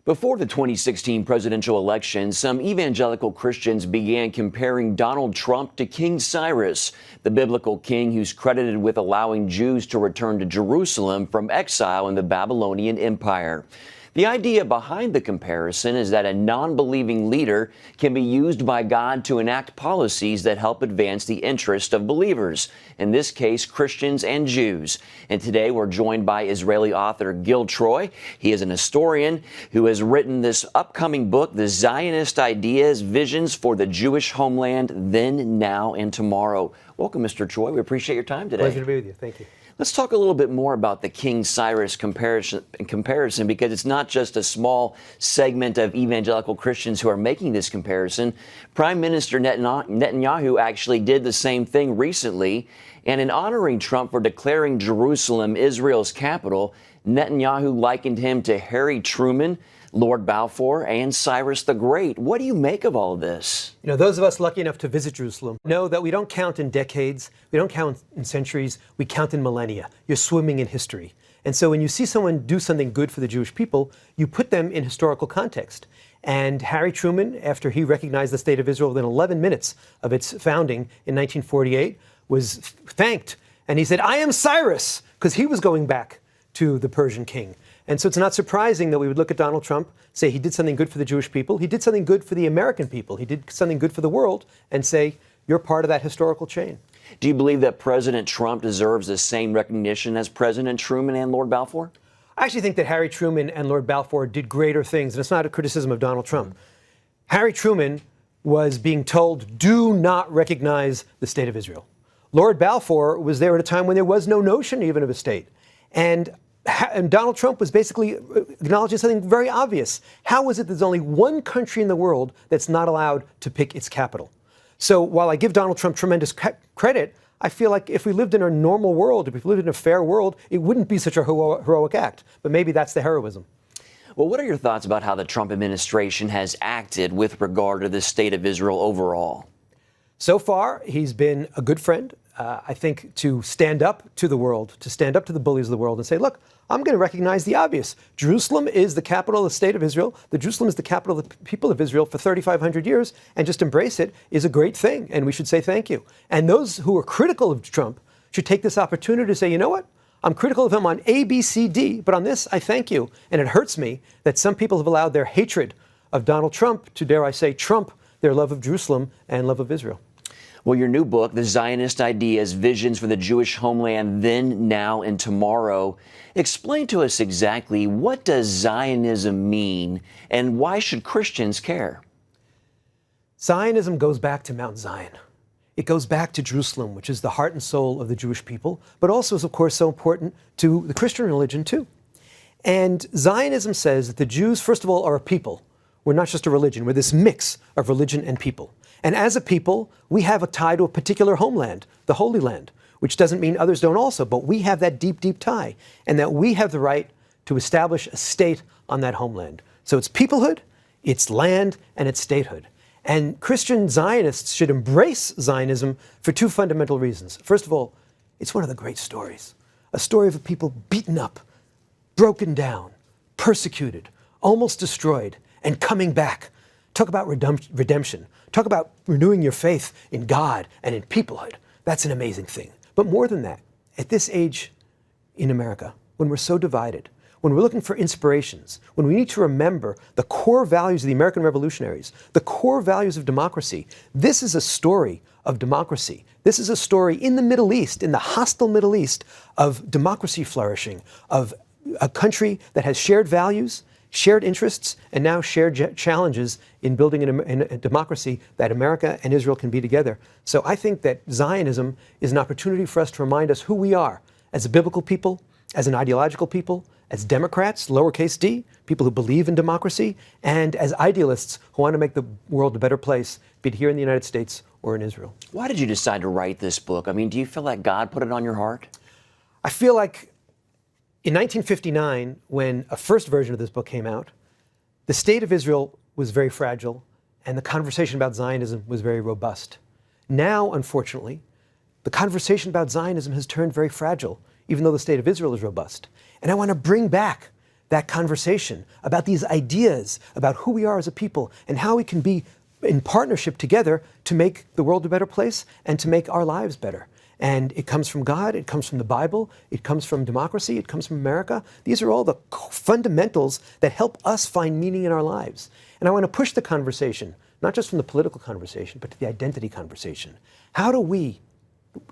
Before the 2016 presidential election, some evangelical Christians began comparing Donald Trump to King Cyrus, the biblical king who's credited with allowing Jews to return to Jerusalem from exile in the Babylonian Empire. The idea behind the comparison is that a non-believing leader can be used by God to enact policies that help advance the interest of believers, in this case, Christians and Jews. And today we're joined by Israeli author Gil Troy. He is an historian who has written this upcoming book, The Zionist Ideas, Visions for the Jewish Homeland, Then, Now, and Tomorrow. Welcome, Mr. Troy. We appreciate your time today. Pleasure to be with you. Thank you. Let's talk a little bit more about the King Cyrus comparison, because it's not just a small segment of evangelical Christians who are making this comparison. Prime Minister Netanyahu actually did the same thing recently, and in honoring Trump for declaring Jerusalem Israel's capital, Netanyahu likened him to Harry Truman, Lord Balfour, and Cyrus the Great. What do you make of all of this? You know, those of us lucky enough to visit Jerusalem know that we don't count in decades, we don't count in centuries, we count in millennia. You're swimming in history. And so when you see someone do something good for the Jewish people, you put them in historical context. And Harry Truman, after he recognized the state of Israel within 11 minutes of its founding in 1948, was thanked. And he said, "I am Cyrus," because he was going back to the Persian king. And so it's not surprising that we would look at Donald Trump, say he did something good for the Jewish people, he did something good for the American people, he did something good for the world, and say, you're part of that historical chain. Do you believe that President Trump deserves the same recognition as President Truman and Lord Balfour? I actually think that Harry Truman and Lord Balfour did greater things, and it's not a criticism of Donald Trump. Harry Truman was being told, do not recognize the state of Israel. Lord Balfour was there at a time when there was no notion even of a state. And Donald Trump was basically acknowledging something very obvious. How is it there's only one country in the world that's not allowed to pick its capital? So while I give Donald Trump tremendous credit, I feel like if we lived in a normal world, if we lived in a fair world, it wouldn't be such a heroic act. But maybe that's the heroism. Well, what are your thoughts about how the Trump administration has acted with regard to the state of Israel overall? So far, he's been a good friend. I think to stand up to the world, to stand up to the bullies of the world and say, look, I'm going to recognize the obvious. Jerusalem is the capital of the state of Israel. Jerusalem is the capital of the people of Israel for 3,500 years, and just embrace it is a great thing, and we should say thank you. And those who are critical of Trump should take this opportunity to say, you know what? I'm critical of him on A, B, C, D, but on this, I thank you. And it hurts me that some people have allowed their hatred of Donald Trump to, dare I say, trump their love of Jerusalem and love of Israel. Well, your new book, The Zionist Ideas, Visions for the Jewish Homeland, Then, Now, and Tomorrow. Explain to us exactly, what does Zionism mean, and why should Christians care? Zionism goes back to Mount Zion. It goes back to Jerusalem, which is the heart and soul of the Jewish people, but also is, of course, so important to the Christian religion, too. And Zionism says that the Jews, first of all, are a people. We're not just a religion. We're this mix of religion and people. And as a people, we have a tie to a particular homeland, the Holy Land, which doesn't mean others don't also, but we have that deep, deep tie, and that we have the right to establish a state on that homeland. So it's peoplehood, it's land, and it's statehood. And Christian Zionists should embrace Zionism for two fundamental reasons. First of all, it's one of the great stories. A story of a people beaten up, broken down, persecuted, almost destroyed, and coming back. Talk about redemption. Talk about renewing your faith in God and in peoplehood. That's an amazing thing. But more than that, at this age in America, when we're so divided, when we're looking for inspirations, when we need to remember the core values of the American revolutionaries, the core values of democracy, this is a story of democracy. This is a story in the Middle East, in the hostile Middle East, of democracy flourishing, of a country that has shared values, shared interests, and now shared challenges in building a democracy that America and Israel can be together. So I think that Zionism is an opportunity for us to remind us who we are as a biblical people, as an ideological people, as Democrats, lowercase d, people who believe in democracy, and as idealists who want to make the world a better place, be it here in the United States or in Israel. Why did you decide to write this book? I mean, do you feel like God put it on your heart? I feel like in 1959, when a first version of this book came out, the state of Israel was very fragile, and the conversation about Zionism was very robust. Now, unfortunately, the conversation about Zionism has turned very fragile, even though the state of Israel is robust. And I want to bring back that conversation about these ideas about who we are as a people and how we can be in partnership together to make the world a better place and to make our lives better. And it comes from God, it comes from the Bible, it comes from democracy, it comes from America. These are all the fundamentals that help us find meaning in our lives. And I want to push the conversation, not just from the political conversation, but to the identity conversation. How do we,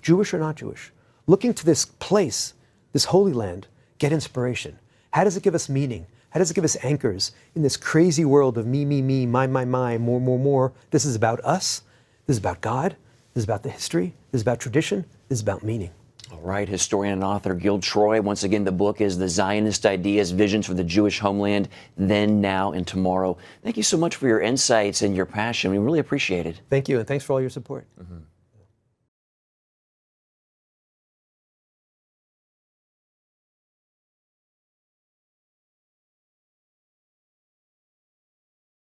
Jewish or not Jewish, looking to this place, this Holy Land, get inspiration? How does it give us meaning? How does it give us anchors in this crazy world of me, my, more? This is about us. This is about God. This is about the history. This is about tradition. This is about meaning. All right, historian and author Gil Troy. Once again, the book is The Zionist Ideas, Visions for the Jewish Homeland, Then, Now, and Tomorrow. Thank you so much for your insights and your passion. We really appreciate it. Thank you, and thanks for all your support. Mm-hmm.